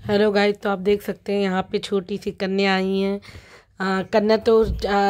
Hello guys, तो आप देख सकते हैं यहाँ पे छोटी सी कन्या आई हैं। कन्या तो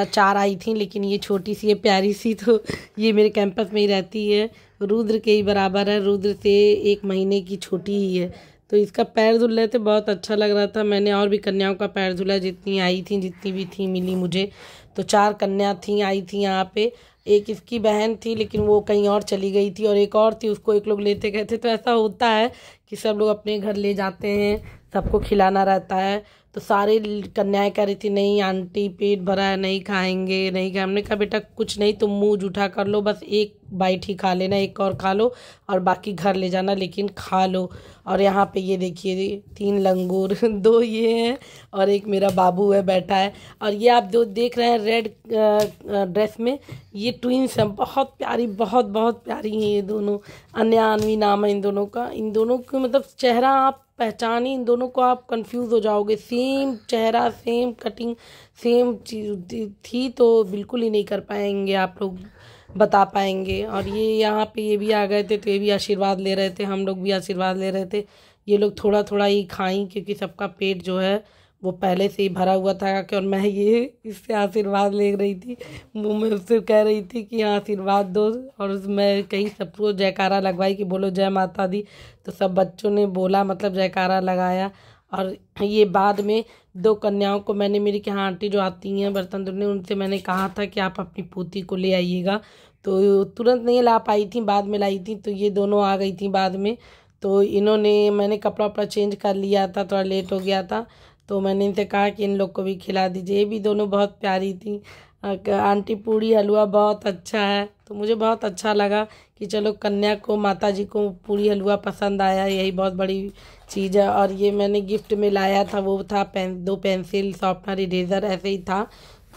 चार आई थी, लेकिन ये छोटी सी है, प्यारी सी। तो ये मेरे कैंपस में ही रहती है। रुद्र के ही बराबर है, रुद्र से 1 महीने की छोटी ही है। तो इसका पैर धुल रहे थे, बहुत अच्छा लग रहा था। मैंने और भी कन्याओं का पैर धुला, जितनी आई थी, जितनी भी थी मिली मुझे। तो 4 कन्या थी, आई थी यहाँ पे। एक इसकी बहन थी, लेकिन वो कहीं और चली गई थी, और एक और थी, उसको एक लोग लेते गए थे। तो ऐसा होता है कि सब लोग अपने घर ले जाते हैं, सबको खिलाना रहता है। तो सारे कन्याएं कह रही थी, नहीं आंटी पेट भरा है, नहीं खाएंगे, नहीं खाए। हमने कहा बेटा कुछ नहीं, तुम मुंह जूठा कर लो, बस एक बाइट ही खा लेना, एक और खा लो और बाकी घर ले जाना, लेकिन खा लो। और यहाँ पे ये देखिए 3 लंगूर 2 ये हैं और एक मेरा बाबू है बैठा है। और ये आप जो देख रहे हैं रेड ड्रेस में, ये ट्विंस हैं, बहुत प्यारी, बहुत बहुत प्यारी हैं ये दोनों। अन्या अन्वी नाम है इन दोनों का। इन दोनों को मतलब चेहरा आप पहचान ही, इन दोनों को आप कंफ्यूज हो जाओगे। सेम चेहरा, सेम कटिंग, सेम चीज थी, तो बिल्कुल ही नहीं कर पाएंगे आप लोग, बता पाएंगे। और ये यहाँ पे ये भी आ गए थे, तो ये भी आशीर्वाद ले रहे थे, हम लोग भी आशीर्वाद ले रहे थे। ये लोग थोड़ा थोड़ा ही खाई, क्योंकि सबका पेट जो है वो पहले से ही भरा हुआ था। कि और मैं ये इससे आशीर्वाद ले रही थी, मुँह में उससे कह रही थी कि हाँ आशीर्वाद दो। और मैं कहीं सबको जयकारा लगवाई कि बोलो जय माता दी। तो सब बच्चों ने बोला, मतलब जयकारा लगाया। और ये बाद में 2 कन्याओं को मैंने, मेरी के यहाँ आंटी जो आती हैं बर्तन धोने, उनसे मैंने कहा था कि आप अपनी पोती को ले आइएगा। तो तुरंत नहीं ला पाई थी, बाद में लाई थी। तो ये दोनों आ गई थी बाद में। तो इन्होंने, मैंने कपड़ा वपड़ा चेंज कर लिया था, थोड़ा लेट हो गया था। तो मैंने इनसे कहा कि इन लोग को भी खिला दीजिए। ये भी दोनों बहुत प्यारी थी। आंटी पूड़ी हलवा बहुत अच्छा है, तो मुझे बहुत अच्छा लगा कि चलो कन्या को, माता जी को पूड़ी हलवा पसंद आया, यही बहुत बड़ी चीज़ है। और ये मैंने गिफ्ट में लाया था, वो था 2 पेंसिल, शॉर्पनर, इरेज़र, ऐसे ही था।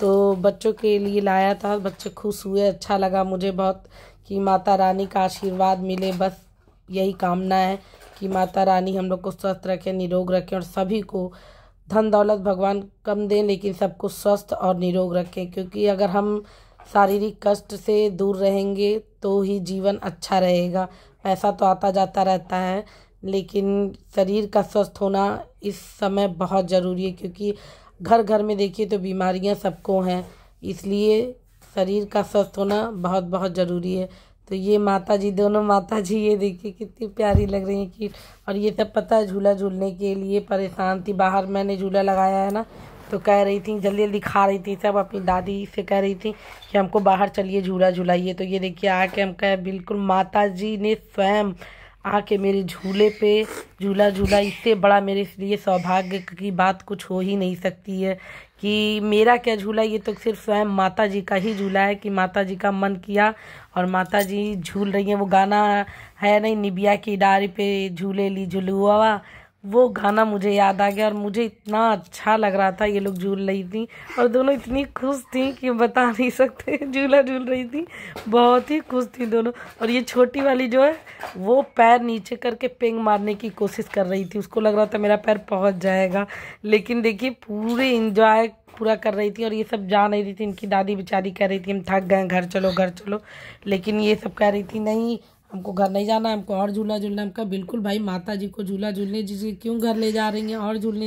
तो बच्चों के लिए लाया था, बच्चे खुश हुए, अच्छा लगा मुझे बहुत कि माता रानी का आशीर्वाद मिले। बस यही कामना है कि माता रानी हम लोग को स्वस्थ रखें, निरोग रखें, और सभी को धन दौलत भगवान कम दें, लेकिन सबको स्वस्थ और निरोग रखें। क्योंकि अगर हम शारीरिक कष्ट से दूर रहेंगे तो ही जीवन अच्छा रहेगा। पैसा तो आता जाता रहता है, लेकिन शरीर का स्वस्थ होना इस समय बहुत ज़रूरी है। क्योंकि घर घर में देखिए तो बीमारियां सबको हैं, इसलिए शरीर का स्वस्थ होना बहुत बहुत ज़रूरी है। तो ये माता जी, दोनों माता जी, ये देखिए कितनी प्यारी लग रही हैं कि। और ये सब पता है झूला झूलने के लिए परेशान थी। बाहर मैंने झूला लगाया है ना, तो कह रही थी, जल्दी जल्दी खा रही थी सब, अपनी दादी से कह रही थी कि हमको बाहर चलिए झूला झूलाइए। तो ये देखिए आके हम कहे, बिल्कुल माता जी ने स्वयं आके मेरे झूले पे झूला झूला। इससे बड़ा मेरे लिए सौभाग्य की बात कुछ हो ही नहीं सकती है। कि मेरा क्या झूला, ये तो सिर्फ स्वयं माता जी का ही झूला है कि माता जी का मन किया और माता जी झूल रही हैं। वो गाना है नहीं, निबिया की डारी पे झूले ली झुलुआ, वो गाना मुझे याद आ गया। और मुझे इतना अच्छा लग रहा था, ये लोग झूल रही थी और दोनों इतनी खुश थी कि बता नहीं सकते। झूला झूल रही थी, बहुत ही खुश थी दोनों। और ये छोटी वाली जो है, वो पैर नीचे करके पेंग मारने की कोशिश कर रही थी, उसको लग रहा था मेरा पैर पहुंच जाएगा। लेकिन देखिए पूरे इंजॉय पूरा कर रही थी। और ये सब जा नहीं रही थी, इनकी दादी बेचारी कह रही थी हम थक गए, घर चलो घर चलो। लेकिन ये सब कह रही थी नहीं हमको घर नहीं जाना, हमको और झूला झूलना। हमका बिल्कुल भाई, माता जी को झूला झूलने, जिसे क्यों घर ले जा रही हैं और झूलने।